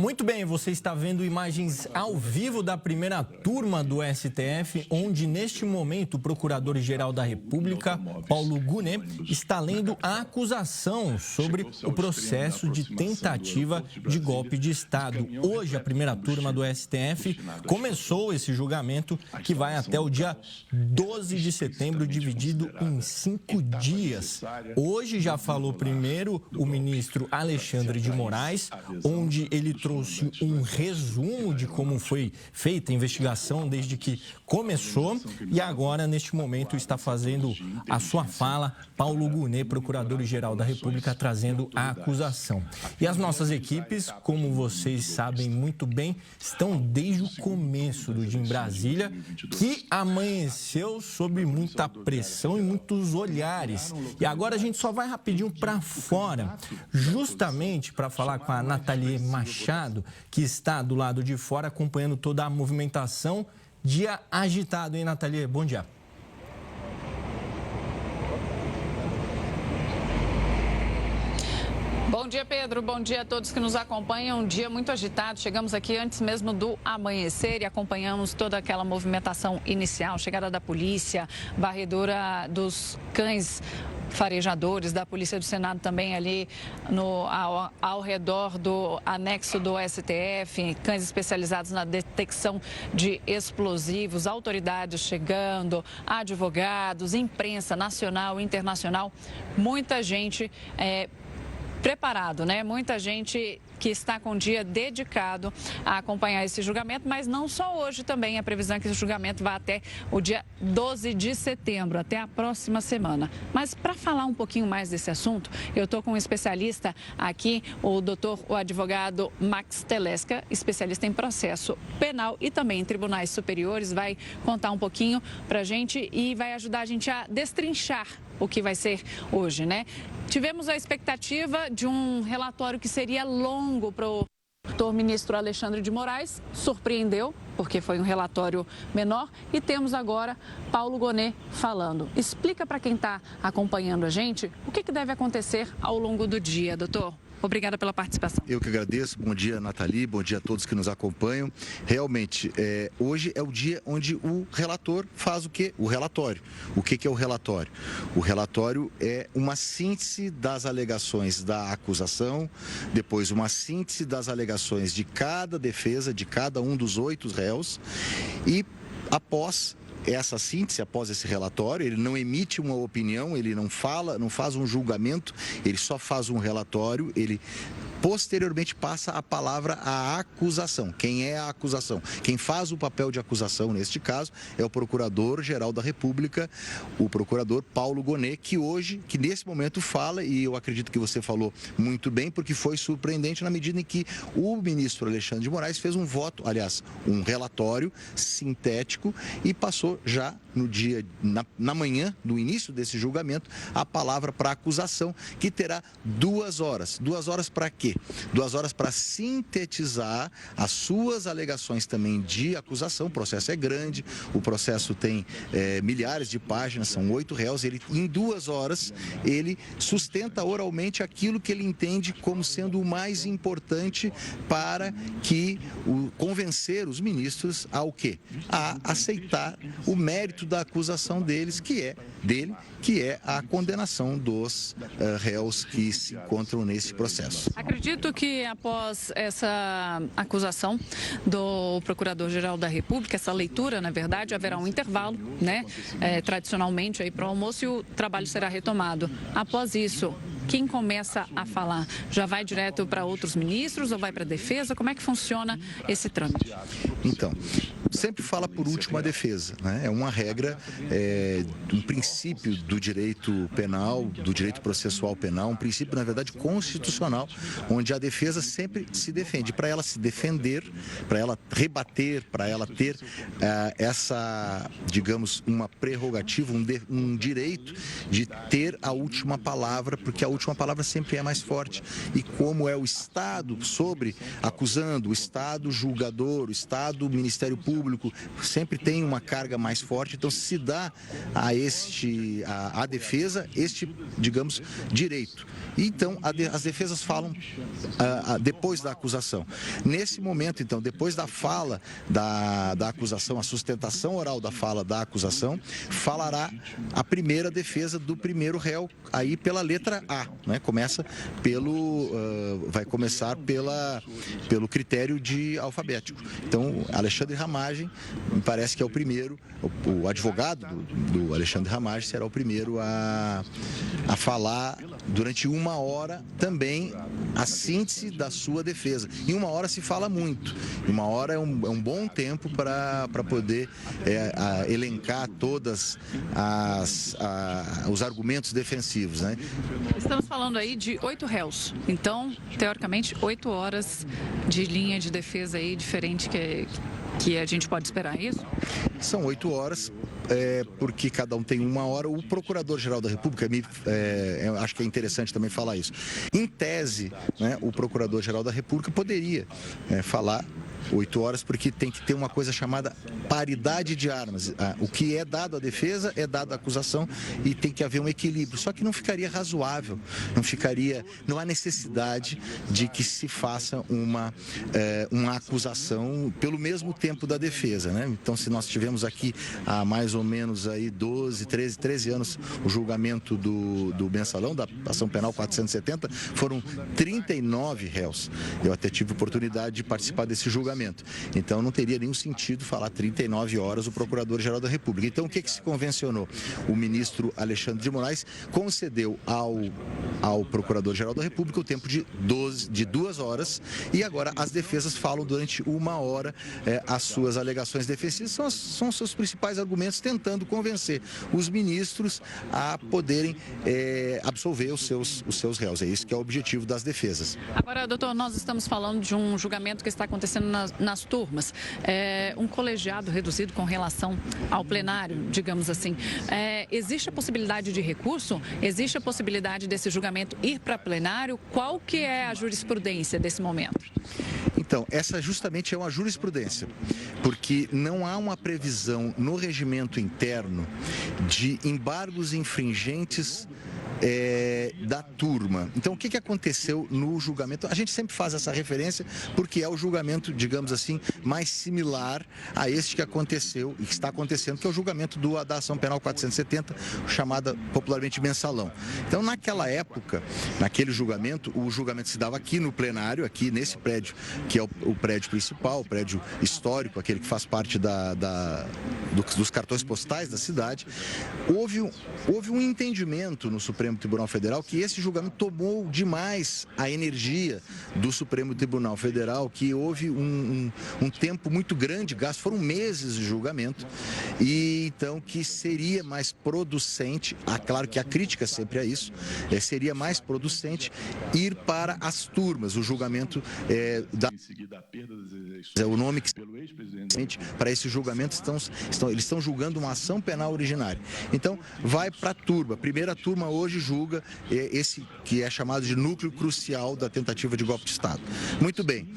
Muito bem, você está vendo imagens ao vivo da primeira turma do STF, onde neste momento o Procurador-Geral da República, Paulo Gonet, está lendo a acusação sobre o processo de tentativa de golpe de Estado. Hoje, a primeira turma do STF começou esse julgamento que vai até o dia 12 de setembro, dividido em 5 dias. Hoje já falou primeiro o ministro Alexandre de Moraes, onde ele trouxe um resumo de como foi feita a investigação desde que começou e agora, neste momento, está fazendo a sua fala Paulo Gonet, Procurador-Geral da República, trazendo a acusação. E as nossas equipes, como vocês sabem muito bem, estão desde o começo do dia em Brasília, que amanheceu sob muita pressão e muitos olhares. E agora a gente só vai rapidinho para fora, justamente para falar com a Nathalie Machado, que está do lado de fora acompanhando toda a movimentação. Dia agitado, hein, Nathalie? Bom dia. Bom dia, Pedro. Bom dia a todos que nos acompanham. Um dia muito agitado. Chegamos aqui antes mesmo do amanhecer e acompanhamos toda aquela movimentação inicial, chegada da polícia, varredura dos cães farejadores, da Polícia do Senado também ali ao redor do anexo do STF, cães especializados na detecção de explosivos, autoridades chegando, advogados, imprensa nacional, internacional, muita gente preparado, né? Muita gente que está com o dia dedicado a acompanhar esse julgamento, mas não só hoje também. A previsão é que esse julgamento vai até o dia 12 de setembro, até a próxima semana. Mas para falar um pouquinho mais desse assunto, eu estou com um especialista aqui, o advogado Max Telesca, especialista em processo penal e também em tribunais superiores, vai contar um pouquinho para a gente e vai ajudar a gente a destrinchar o que vai ser hoje, né? Tivemos a expectativa de um relatório que seria longo para o ministro Alexandre de Moraes, surpreendeu, porque foi um relatório menor, e temos agora Paulo Gonet falando. Explica para quem está acompanhando a gente o que deve acontecer ao longo do dia, doutor. Obrigada pela participação. Eu que agradeço. Bom dia, Nathalie. Bom dia a todos que nos acompanham. Realmente, hoje é o dia onde o relator faz o quê? O relatório. O que é o relatório? O relatório é uma síntese das alegações da acusação, depois uma síntese das alegações de cada defesa, de cada um dos 8 réus, e após essa síntese, após esse relatório, ele não emite uma opinião, ele não fala, não faz um julgamento, ele só faz um relatório, ele posteriormente passa a palavra à acusação. Quem é a acusação? Quem faz o papel de acusação, neste caso, é o Procurador-Geral da República, o Procurador Paulo Gonet, que nesse momento fala, e eu acredito que você falou muito bem, porque foi surpreendente na medida em que o ministro Alexandre de Moraes fez um voto, aliás, um relatório sintético e passou já no dia, na manhã do início desse julgamento, a palavra para a acusação, que terá 2 horas. 2 horas para quê? 2 horas para sintetizar as suas alegações também de acusação. O processo é grande, o processo tem milhares de páginas, são 8 réus. Em 2 horas, ele sustenta oralmente aquilo que ele entende como sendo o mais importante para convencer os ministros ao quê? A aceitar o mérito da acusação deles, que é a condenação dos réus que se encontram nesse processo. Acredito que após essa acusação do Procurador-Geral da República, essa leitura, na verdade, haverá um intervalo, né? Tradicionalmente aí para o almoço, e o trabalho será retomado. Após isso, quem começa a falar? Já vai direto para outros ministros ou vai para a defesa? Como é que funciona esse trâmite? Então, sempre fala por último a defesa, né? É uma regra, um princípio do direito penal, do direito processual penal, um princípio, na verdade, constitucional, onde a defesa sempre se defende. Para ela se defender, para ela rebater, para ela ter essa, digamos, uma prerrogativa, um direito de ter a última palavra, porque a última palavra sempre é mais forte. E como é o Estado sobre acusando, o Estado julgador, o Estado Ministério Público, sempre tem uma carga mais forte, então se dá a defesa digamos, direito. Então, as defesas falam depois da acusação. Nesse momento, então, depois da fala da acusação, a sustentação oral da fala da acusação, falará a primeira defesa do primeiro réu, aí pela letra A, né? Vai começar pelo critério de alfabético. Então, Alexandre Ramagem, me parece que é o primeiro, o advogado do Alexandre Ramagem será o primeiro a falar durante 1 hora também a síntese da sua defesa. Em 1 hora se fala muito. 1 hora é um bom tempo para poder elencar todas os argumentos defensivos, né? Estamos falando aí de 8 réus. Então, teoricamente, 8 horas de linha de defesa aí diferente que a gente pode esperar, é isso? São 8 horas. Porque cada um tem 1 hora. O Procurador-Geral da República, acho que é interessante também falar isso. Em tese, né, o Procurador-Geral da República poderia falar 8 horas, porque tem que ter uma coisa chamada paridade de armas. O que é dado à defesa é dado à acusação e tem que haver um equilíbrio. Só que não ficaria razoável, não há necessidade de que se faça uma acusação pelo mesmo tempo da defesa, né? Então, se nós tivemos aqui há mais ou menos aí 13 anos o julgamento do mensalão, da ação penal 470, foram 39 réus. Eu até tive oportunidade de participar desse julgamento. Então, não teria nenhum sentido falar 39 horas o Procurador-Geral da República. Então, o que se convencionou? O ministro Alexandre de Moraes concedeu ao Procurador-Geral da República o tempo de 2 horas e agora as defesas falam durante 1 hora as suas alegações defensivas. São os seus principais argumentos, tentando convencer os ministros a poderem absolver os seus réus. É isso que é o objetivo das defesas. Agora, doutor, nós estamos falando de um julgamento que está acontecendo nas turmas, um colegiado reduzido com relação ao plenário, digamos assim. Existe a possibilidade de recurso? Existe a possibilidade desse julgamento ir para plenário? Qual que é a jurisprudência desse momento? Então, essa justamente é uma jurisprudência, porque não há uma previsão no regimento interno de embargos infringentes da turma. Então, o que aconteceu no julgamento? A gente sempre faz essa referência porque é o julgamento, digamos assim, mais similar a este que aconteceu e que está acontecendo, que é o julgamento da ação penal 470, chamada popularmente mensalão. Então, naquela época, naquele julgamento, o julgamento se dava aqui no plenário, aqui nesse prédio, que é o prédio principal, o prédio histórico, aquele que faz parte dos cartões postais da cidade. Houve um entendimento no Supremo Tribunal Federal que esse julgamento tomou demais a energia do Supremo Tribunal Federal, que houve um tempo muito grande gasto, foram meses de julgamento, e então que seria mais producente, claro que a crítica sempre é isso, seria mais producente ir para as turmas, o julgamento o nome que para esse julgamento eles estão julgando uma ação penal originária. Então, vai para a turma. A primeira turma hoje julga esse que é chamado de núcleo crucial da tentativa de golpe de Estado. Muito bem.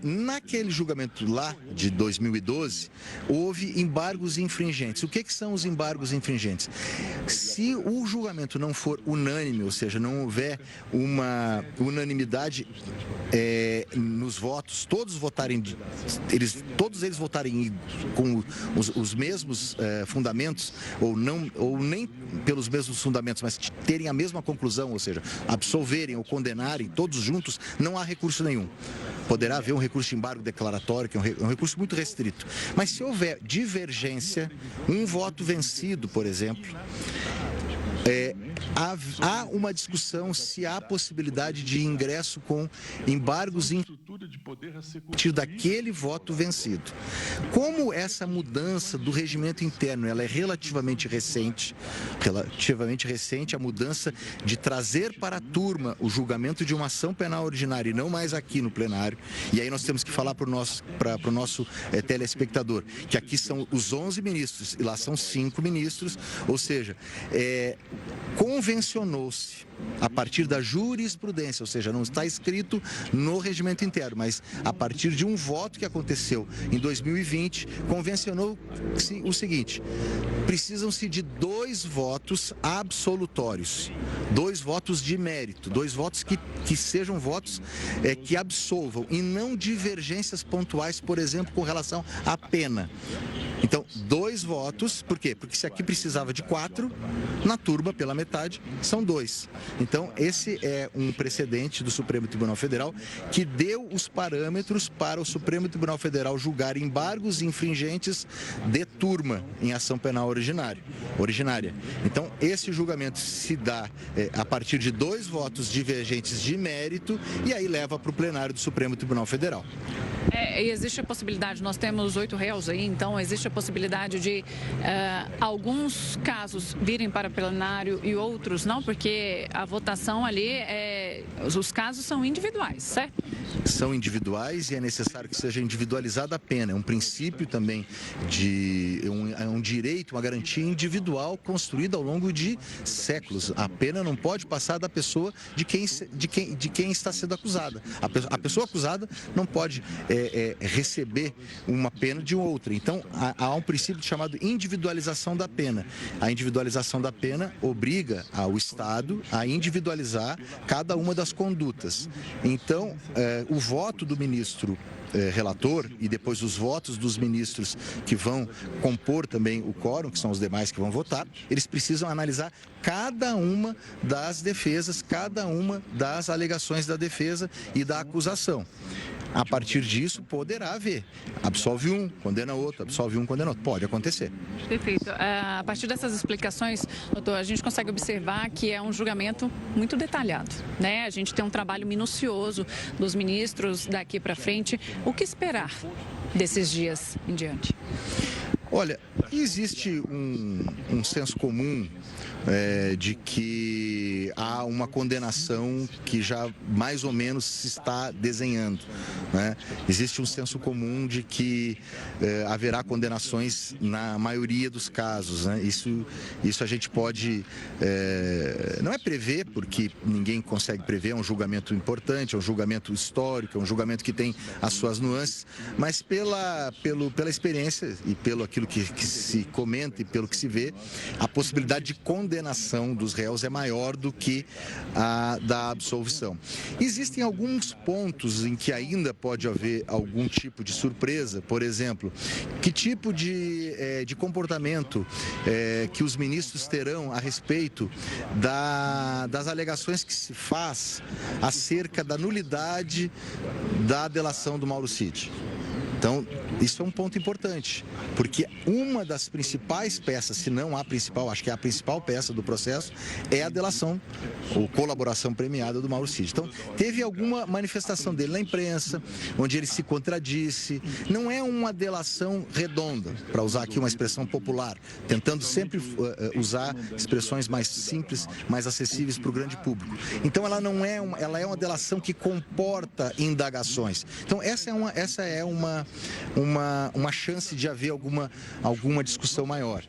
Naquele julgamento lá de 2012, houve embargos infringentes. O que são os embargos infringentes? Se o julgamento não for unânime, ou seja, não houver uma unanimidade nos votos, todos eles votarem com os mesmos fundamentos, ou nem pelos mesmos fundamentos, mas terem a mesma conclusão, ou seja, absolverem ou condenarem todos juntos, não há recurso nenhum. Poderá haver um recurso de embargo declaratório, que é um recurso muito restrito. Mas se houver divergência, um voto vencido, por exemplo, há uma discussão se há possibilidade de ingresso com embargos daquele voto vencido. Como essa mudança do regimento interno ela é relativamente recente, a mudança de trazer para a turma o julgamento de uma ação penal ordinária e não mais aqui no plenário, e aí nós temos que falar para o nosso telespectador, que aqui são os 11 ministros e lá são 5 ministros, ou seja, com convencionou-se, a partir da jurisprudência, ou seja, não está escrito no regimento interno, mas a partir de um voto que aconteceu em 2020, convencionou-se o seguinte: precisam-se de 2 votos absolutórios, 2 votos de mérito, 2 votos que sejam votos que absolvam e não divergências pontuais, por exemplo, com relação à pena. Então, 2 votos, por quê? Porque se aqui precisava de 4, na turma, pela metade, são 2. Então, esse é um precedente do Supremo Tribunal Federal que deu os parâmetros para o Supremo Tribunal Federal julgar embargos infringentes de turma em ação penal originária. Então, esse julgamento se dá a partir de 2 votos divergentes de mérito e aí leva para o plenário do Supremo Tribunal Federal. E existe a possibilidade, nós temos 8 réus aí, então existe a possibilidade de alguns casos virem para plenário e outros não, porque a votação ali, os casos são individuais, certo? São individuais e é necessário que seja individualizada a pena. É um princípio também um direito, uma garantia individual construída ao longo de séculos. A pena não pode passar da pessoa de quem está sendo acusada. A pessoa acusada não pode receber uma pena de outra. Então, há um princípio chamado individualização da pena. A individualização da pena obriga o Estado a individualizar cada uma das condutas. Então, o voto do ministro relator e depois os votos dos ministros que vão compor também o quórum, que são os demais que vão votar, eles precisam analisar cada uma das defesas, cada uma das alegações da defesa e da acusação. A partir disso, poderá haver. Absolve um, condena outro, absolve um, condena outro. Pode acontecer. Perfeito. A partir dessas explicações, doutor, a gente consegue observar que é um julgamento muito detalhado, né? A gente tem um trabalho minucioso dos ministros daqui para frente. O que esperar desses dias em diante? Olha, existe um senso comum de que há uma condenação que já mais ou menos se está desenhando, né? Existe um senso comum de que haverá condenações na maioria dos casos, né? Isso a gente pode, não é prever, porque ninguém consegue prever, é um julgamento importante, é um julgamento histórico, é um julgamento que tem as suas nuances, mas pela experiência e pelo aquilo que se comenta e pelo que se vê, a possibilidade de condenação dos réus é maior do que a da absolvição. Existem alguns pontos em que ainda pode haver algum tipo de surpresa, por exemplo, que tipo de comportamento que os ministros terão a respeito das alegações que se faz acerca da nulidade da delação do Mauro Cid. Então, isso é um ponto importante, porque uma das principais peças, se não a principal, acho que é a principal peça do processo, é a delação ou colaboração premiada do Mauro Cid. Então, teve alguma manifestação dele na imprensa, onde ele se contradisse. Não é uma delação redonda, para usar aqui uma expressão popular, tentando sempre usar expressões mais simples, mais acessíveis para o grande público. Então, ela é uma delação que comporta indagações. Então, essa é uma chance de haver alguma discussão maior.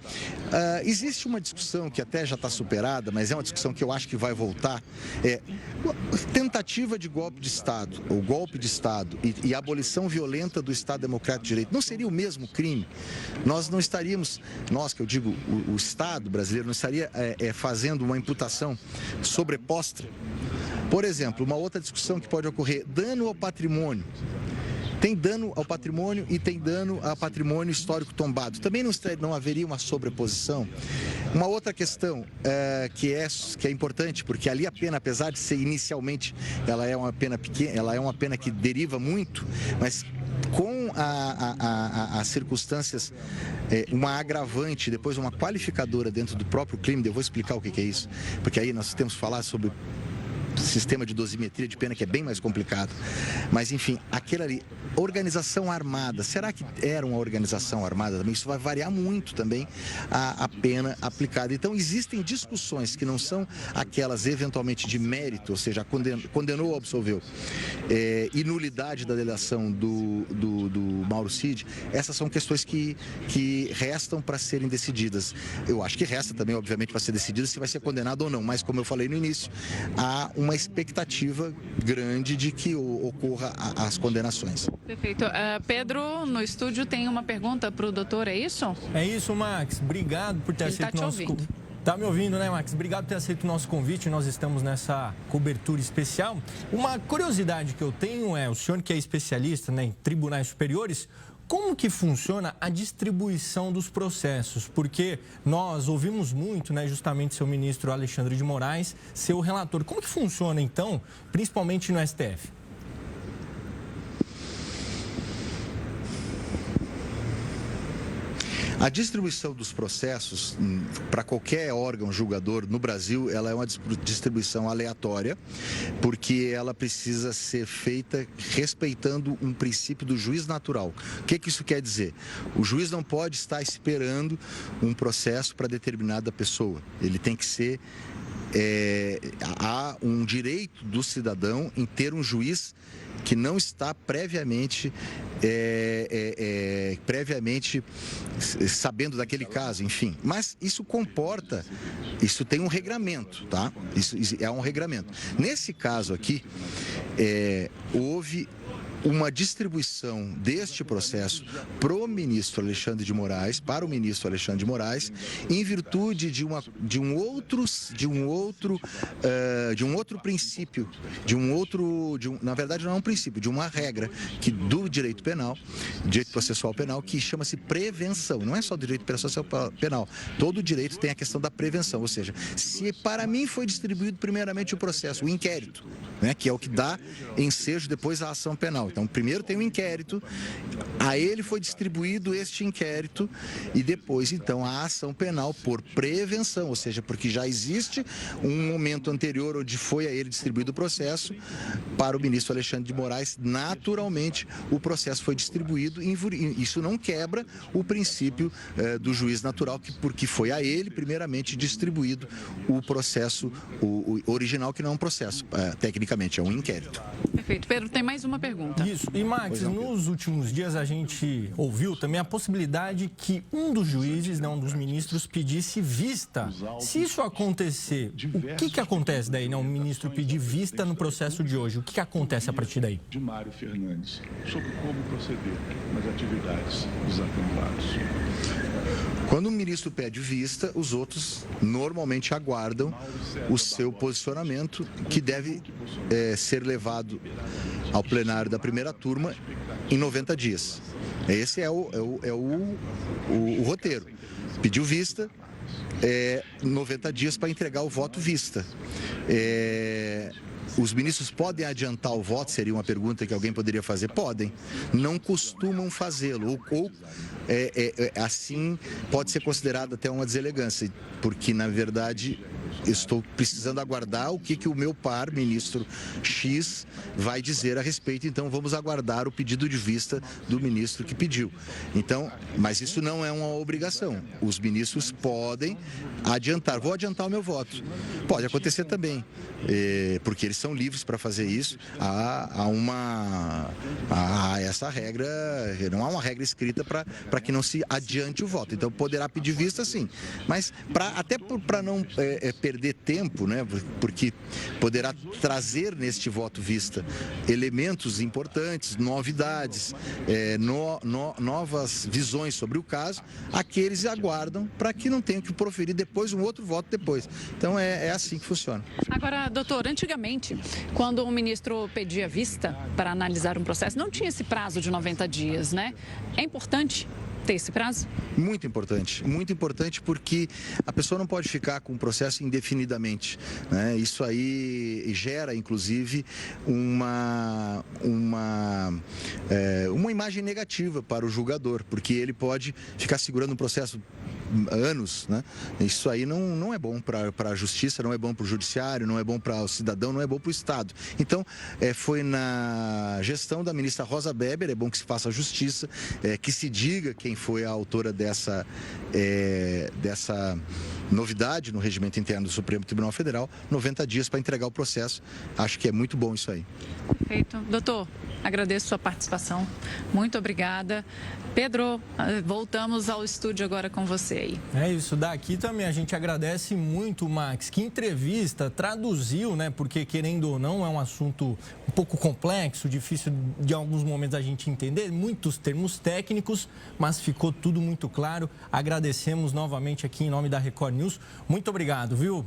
Existe uma discussão que até já está superada, mas é uma discussão que eu acho que vai voltar, tentativa de golpe de Estado, ou golpe de Estado e abolição violenta do Estado Democrático de Direito, não seria o mesmo crime? Nós não estaríamos, que eu digo, o Estado brasileiro não estaria fazendo uma imputação sobreposta? Por exemplo, uma outra discussão que pode ocorrer, dano ao patrimônio. Tem dano ao patrimônio e tem dano a patrimônio histórico tombado. Também não haveria uma sobreposição? Uma outra questão que é importante, porque ali a pena, apesar de ser inicialmente, ela é uma pena pequena, ela é uma pena que deriva muito, mas com as circunstâncias, uma agravante, depois uma qualificadora dentro do próprio crime, eu vou explicar o que é isso, porque aí nós temos que falar sobre sistema de dosimetria de pena que é bem mais complicado. Mas, enfim, aquele ali, organização armada, será que era uma organização armada também? Isso vai variar muito também a pena aplicada. Então, existem discussões que não são aquelas eventualmente de mérito, ou seja, condenou ou absolveu, e nulidade da delação do Mauro Cid. Essas são questões que restam para serem decididas. Eu acho que resta também, obviamente, para ser decidida se vai ser condenado ou não, mas como eu falei no início, há uma expectativa grande de que ocorra as condenações. Perfeito. Pedro, no estúdio tem uma pergunta para o doutor, é isso? É isso, Max. Obrigado por ter aceito o nosso convite. Tá me ouvindo, né, Max? Obrigado por ter aceito o nosso convite. Nós estamos nessa cobertura especial. Uma curiosidade que eu tenho é, o senhor que é especialista, né, em tribunais superiores, como que funciona a distribuição dos processos? Porque nós ouvimos muito, né, justamente seu ministro Alexandre de Moraes, seu relator. Como que funciona, então, principalmente no STF? A distribuição dos processos para qualquer órgão julgador no Brasil, ela é uma distribuição aleatória, porque ela precisa ser feita respeitando um princípio do juiz natural. O que isso quer dizer? O juiz não pode estar esperando um processo para determinada pessoa. Ele tem que ser... há um direito do cidadão em ter um juiz que não está previamente sabendo daquele caso, enfim. Mas isso comporta, isso tem um regramento, tá? Isso é um regramento. Nesse caso aqui, houve uma distribuição deste processo para o ministro Alexandre de Moraes, em virtude de um outro princípio, na verdade não é um princípio, de uma regra que do direito penal, direito processual penal, que chama-se prevenção. Não é só direito processual penal. Todo direito tem a questão da prevenção, ou seja, se para mim foi distribuído primeiramente o processo, o inquérito, né, que é o que dá ensejo depois à ação penal. Então, primeiro tem o inquérito, a ele foi distribuído este inquérito e depois, então, a ação penal por prevenção, ou seja, porque já existe um momento anterior onde foi a ele distribuído o processo, para o ministro Alexandre de Moraes, naturalmente, o processo foi distribuído e isso não quebra o princípio do juiz natural, porque foi a ele, primeiramente, distribuído o processo o original, que não é um processo, tecnicamente, é um inquérito. Perfeito. Pedro, tem mais uma pergunta. Isso. E, Max, nos últimos dias a gente ouviu também a possibilidade que um dos juízes, um dos ministros, pedisse vista. Se isso acontecer, o que acontece daí, né? O ministro pedir vista no processo de hoje, o que acontece a partir daí? De Mário Fernandes, sobre como proceder nas atividades dos atenuados. Quando o ministro pede vista, os outros normalmente aguardam o seu posicionamento, que deve ser levado ao plenário da primeira turma em 90 dias. Esse é o roteiro. Pediu vista, 90 dias para entregar o voto vista. Os ministros podem adiantar o voto? Seria uma pergunta que alguém poderia fazer. Podem. Não costumam fazê-lo. Ou assim, pode ser considerado até uma deselegância, porque, na verdade, estou precisando aguardar o que o meu par, ministro X, vai dizer a respeito. Então, vamos aguardar o pedido de vista do ministro que pediu. Então, mas isso não é uma obrigação. Os ministros podem adiantar. Vou adiantar o meu voto. Pode acontecer também, porque eles são livres para fazer isso. Há essa regra, não há uma regra escrita para que não se adiante o voto. Então, poderá pedir vista, sim. Mas até para não perder tempo, né, porque poderá trazer neste voto vista elementos importantes, novidades, novas visões sobre o caso, aqueles aguardam para que não tenham que proferir depois um outro voto depois. Então, é assim que funciona. Agora, doutor, antigamente, quando um ministro pedia vista para analisar um processo, não tinha esse prazo de 90 dias, né? É importante ter esse prazo? Muito importante porque a pessoa não pode ficar com o processo indefinidamente, né? Isso aí gera, inclusive, uma imagem negativa para o julgador, porque ele pode ficar segurando o processo anos, né? Isso aí não é bom para a justiça, não é bom para o judiciário, não é bom para o cidadão, não é bom para o Estado. Então, foi na gestão da ministra Rosa Weber, é bom que se faça a justiça, que se diga quem foi a autora dessa novidade no regimento interno do Supremo Tribunal Federal, 90 dias para entregar o processo. Acho que é muito bom isso aí. Perfeito. Doutor, agradeço sua participação. Muito obrigada. Pedro, voltamos ao estúdio agora com você aí. É isso, daqui também a gente agradece muito, Max. Que entrevista, traduziu, né? Porque, querendo ou não, é um assunto um pouco complexo, difícil de alguns momentos a gente entender, muitos termos técnicos, mas ficou tudo muito claro. Agradecemos novamente aqui em nome da Record News. Muito obrigado, viu?